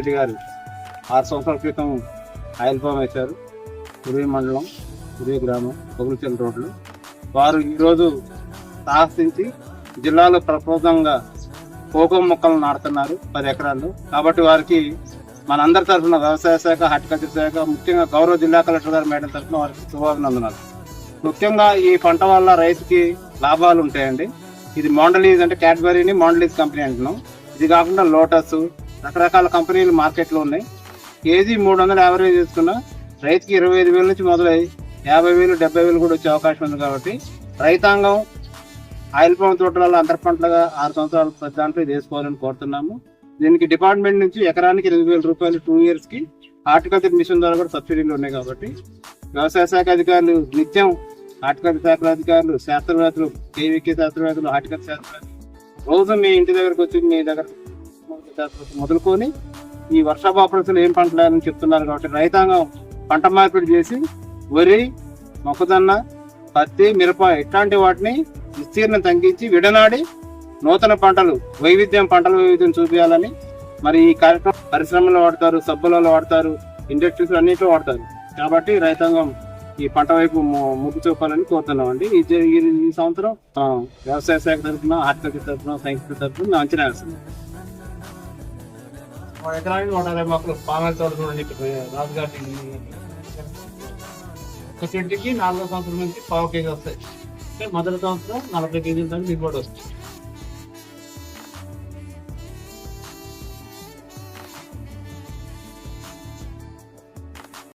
రెడ్డి గారు 6 సంవత్సరాల క్రితం ఆయిల్ ఫామ్ వేశారు. ఉదయ మండలం, ఉదయ గ్రామం, పొగులచెల్ రోడ్లు. వారు ఈరోజు సాహసించి జిల్లాలో ప్రప్రథమంగా కోకో మొక్కలను నాటుతున్నారు 10 ఎకరాల్లో. కాబట్టి వారికి మనందరి తరఫున వ్యవసాయ శాఖ, హార్టికల్చర్ శాఖ, ముఖ్యంగా గౌరవ జిల్లా కలెక్టర్ గారి మేడం తరఫున వారికి శుభాభినందనాలు. ముఖ్యంగా ఈ పంట వల్ల రైతుకి లాభాలు ఉంటాయండి. ఇది మోండలీజ్ అంటే క్యాడ్బరీని మోండలీజ్ కంపెనీ అంటున్నాం. ఇది కాకుండా లోటస్, రకరకాల కంపెనీలు మార్కెట్లో ఉన్నాయి. కేజీ 300 యావరేజ్ చేసుకున్న రైతుకి 25,000 నుంచి మొదలై 50,000, 70,000 కూడా వచ్చే అవకాశం ఉంది. కాబట్టి రైతాంగం ఆయిల్ పామ్ తోటలలో అంతర పంటలుగా 6 సంవత్సరాల ప్రతి దాంట్లో ఇది వేసుకోవాలని కోరుతున్నాము. దీనికి డిపార్ట్మెంట్ నుంచి ఎకరానికి 8,000 రూపాయలు 2 years కి హార్టికల్చర్ మిషన్ ద్వారా కూడా సబ్సిడీలు ఉన్నాయి. కాబట్టి వ్యవసాయ శాఖ అధికారులు నిత్యం హార్టికల్చర్ శాఖ అధికారులు, శాస్త్రవేత్తలు, కేవీకే శాస్త్రవేత్తలు, హార్టికల్చర్ శాస్త్రవేత్తలు రోజు మీ ఇంటి దగ్గరకు వచ్చి మీ దగ్గర మొదలుకొని ఈ వర్షాభావ పరిస్థితులు ఏం పంటలు అని చెప్తున్నారు. కాబట్టి రైతాంగం పంట మార్పిడి చేసి వరి, మొక్కజొన్న, పత్తి, మిరప ఇట్లాంటి వాటిని విస్తీర్ణం తగ్గించి విడనాడి నూతన పంటలు పంటల వైవిధ్యం చూపించాలని. మరి ఈ కార్యక్రమం పరిశ్రమలో వాడతారు, సబ్బులలో వాడతారు, ఇండస్ట్రీస్ అన్నింటిలో వాడతారు. కాబట్టి రైతాంగం ఈ పంట వైపు మొగ్గు చూపాలని కోరుతున్నామండి. ఈ సంవత్సరం వ్యవసాయ శాఖ తరఫున, హార్టికల్చర్ తరఫున, సైన్స్ తరఫున మేము అంచనా వేస్తున్నాం. ఎకరానికి 120 మొక్కలు పామాయిల్ తోట చూడండి. రాజుగారి ఒక చెట్టుకి 4వ సంవత్సరం నుంచి 1/4 kg వస్తాయి. మొదటి సంవత్సరం 40 kg దాకా దిగుబడి వస్తుంది.